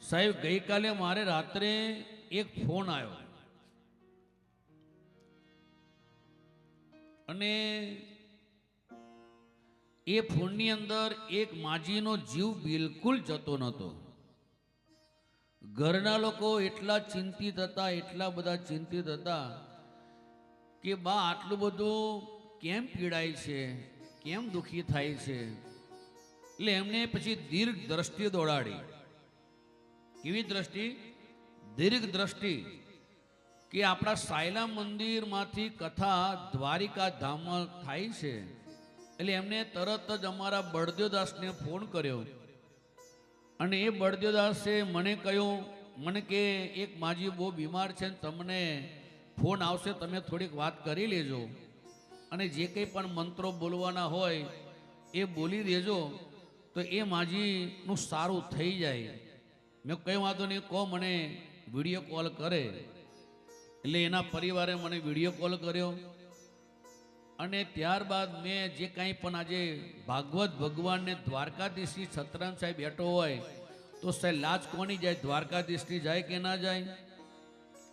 સાહેબ ગઈકાલે મારે રાત્રે એક ફોન આવ્યો અને એ ફોનની અંદર એક માજીનો જીવ બિલકુલ જતો નહોતો. ઘરના લોકો એટલા ચિંતિત હતા, એટલા બધા ચિંતિત હતા કે બા આટલું બધું કેમ પીડાય છે, કેમ દુખી થાય છે. એટલે એમને પછી દીર્ઘ દ્રષ્ટિ દોડાડી. કેવી દ્રષ્ટિ? દીર્ઘ દ્રષ્ટિ. કે આપણા સાયલા મંદિરમાંથી કથા દ્વારિકા ધામમાં થાય છે. એટલે એમને તરત જ અમારા બળદેવદાસને ફોન કર્યો અને એ બળદેવદાસે મને કહ્યું, મને કે એક માજી બહુ બીમાર છે ને તમને ફોન આવશે, તમે થોડીક વાત કરી લેજો અને જે કંઈ પણ મંત્રો બોલવાના હોય એ બોલી દેજો તો એ માજીનું સારું થઈ જાય. મેં કંઈ વાંધો નહીં, કહો મને વિડીયો કોલ કરે. એટલે એના પરિવારે મને વિડીયો કોલ કર્યો અને ત્યારબાદ મેં જે કાંઈ પણ આજે ભાગવત ભગવાનને દ્વારકાધીશની સતરામ સાહેબ બેઠો હોય તો સાહેબ લાજ કોની જાય? દ્વારકાધીશની જાય કે ના જાય?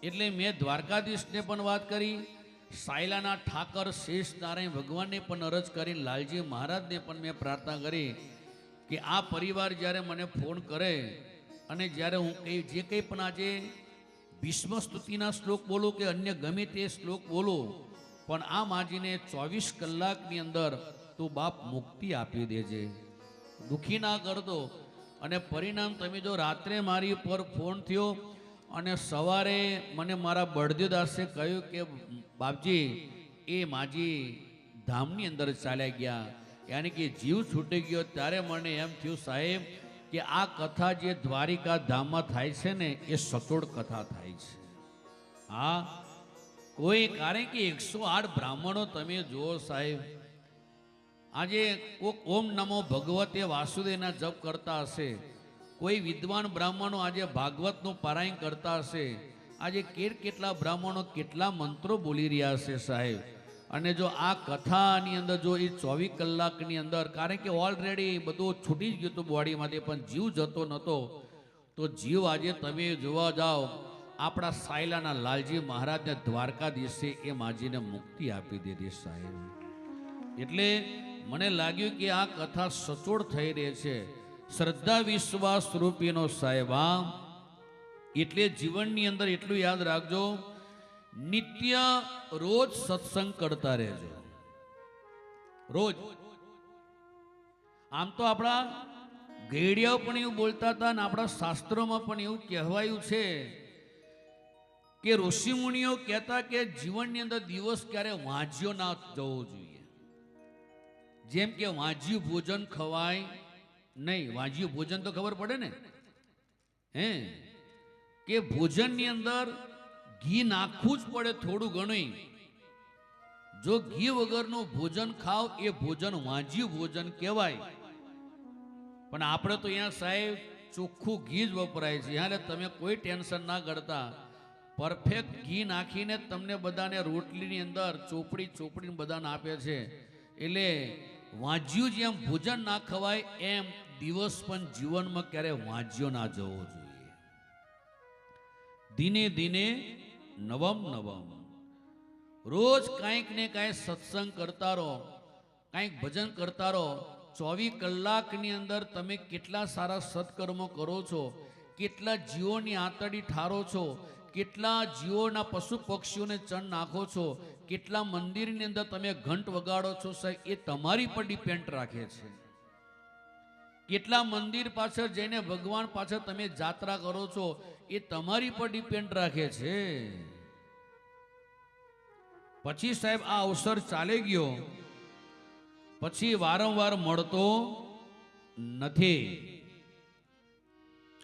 એટલે મેં દ્વારકાધીશને પણ વાત કરી, સાયલાના ઠાકર શેષ નારાયણ ભગવાનને પણ અરજ કરી, લાલજી મહારાજને પણ મેં પ્રાર્થના કરી કે આ પરિવાર જ્યારે મને ફોન કરે અને જ્યારે હું જે કંઈ પણ આજે ભીષ્મ સ્તુતિના શ્લોક બોલું કે અન્ય ગમે તે શ્લોક બોલું, પણ આ માજીને 24 કલાકની અંદર તું બાપ મુક્તિ આપી દેજે, દુઃખી ના કરતો. અને પરિણામ તમે જો રાત્રે મારી ઉપર ફોન થયો અને સવારે મને મારા બળદેવદાસે કહ્યું કે બાપજી એ માજી ધામની અંદર ચાલ્યા ગયા, યાની કે જીવ છૂટી ગયો. ત્યારે મને એમ થયું સાહેબ કે આ કથા જે દ્વારિકા ધામમાં થાય છે ને એ સચોટ કથા થાય છે. હા, કોઈ કારણ કે 108 બ્રાહ્મણો તમે જુઓ સાહેબ, આજે કોક ઓમ નમો ભગવતે વાસુદેવના જપ કરતા હશે, કોઈ વિદ્વાન બ્રાહ્મણો આજે ભાગવતનું પારાયણ કરતા હશે, આજે કેટલા બ્રાહ્મણો કેટલા મંત્રો બોલી રહ્યા હશે સાહેબ. અને જો આ કથાની અંદર જો એ 24 કલાકની અંદર, કારણ કે ઓલરેડી બધું છૂટી જ ગયું હતું બોડીમાંથી, પણ જીવ જતો નહોતો, તો જીવ આજે તમે જોવા જાઓ આપણા સાયલાના લાલજી મહારાજને દ્વારકાધીશે એ માજીને મુક્તિ આપી દીધી સાહેબ. એટલે મને લાગ્યું કે આ કથા સચોટ થઈ રહી છે. શ્રદ્ધા વિશ્વાસ રૂપીનો સાહેબ. એટલે જીવનની અંદર એટલું યાદ રાખજો, નિત્ય રોજ સત્સંગ કરતા રહેજો, રોજ. આમ તો આપણા ઘેડિયાઓ પણ એવું બોલતા હતા અને આપણા શાસ્ત્રોમાં પણ એવું કહેવાયું છે કે ઋષિ મુનિઓ કહેતા કે જીવનની અંદર દિવસ ક્યારે વાંજ્યો ના જવો જોઈએ. જેમ કે વાંજ્યું ભોજન ખવાય નહીં. વાંજ્યું ભોજન તો ખબર પડે ને, કે ભોજનની અંદર ઘી નાખવું જ પડે થોડું ઘણું. જો ઘી વગરનું ભોજન ખાવ એ ભોજન વાંજ્યું ભોજન કહેવાય. પણ આપણે તો અહીંયા સાહેબ ચોખ્ખું ઘી જ વપરાય છે. એટલે તમે કોઈ ટેન્શન ના કરતા, પરફેક્ટ ઘી નાખીને તમને બધાને રોટલીની અંદર ચોપડી બધાને આપે છે. એટલે વાંજ્યું જેમ ભોજન ના ખવાય એમ દિવસ પણ જીવનમાં ક્યારે વાંજ્યો ના જવો જોઈએ. દિને દિને નવમ નવમ. રોજ કાંઈક ને કાંઈક સત્સંગ કરતા રહો, કાંઈક ભજન કરતા રહો. 24 કલાકની અંદર તમે કેટલા સારા સત્કર્મો કરો છો, કેટલા જીવોની આંતરડી ઠારો છો, કેટલા જીવોના પશુ પક્ષીઓને ચણ નાખો છો, કેટલા મંદિરની અંદર તમે ઘંટ વગાડો છો સાહેબ, એ તમારી પર ડિપેન્ડ રાખે છે. કેટલા મંદિર પાછળ જઈને ભગવાન પાછળ તમે જાત્રા કરો છો એ તમારી પર ડિપેન્ડ રાખે છે. પછી સાહેબ આ અવસર ચાલી ગયો, પછી વારંવાર મળતો નથી,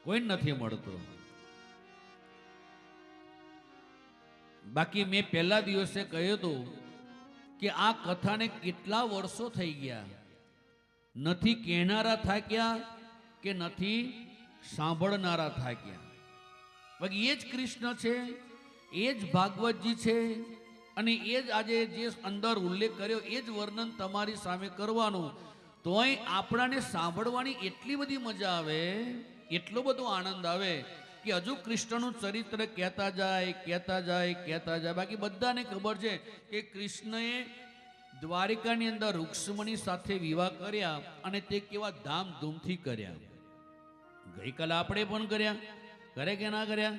કોઈ નથી મળતો. બાકી મેં પહેલા દિવસે કહ્યું હતું કે આ કથાને કેટલા વર્ષો થઈ ગયા, નથી કહેનારા થાક્યા કે નથી સાંભળનારા થાક્યા. બાકી એ જ કૃષ્ણ છે, એ જ ભાગવતજી છે અને એ જ આજે જે અંદર ઉલ્લેખ કર્યો એ જ વર્ણન તમારી સામે કરવાનું. તોય આપણાને સાંભળવાની એટલી બધી મજા આવે એટલો બધો આનંદ આવે કે હજુ કૃષ્ણનું ચરિત્ર કહેતા જાય. બાકી બધાને ખબર છે કે કૃષ્ણએ દ્વારિકાની અંદર રૂક્ષ્મણી સાથે વિવાહ કર્યા અને તે કેવા ધામધૂમથી કર્યા. ગઈકાલે આપણે પણ કર્યા, કરે કે ના કર્યા?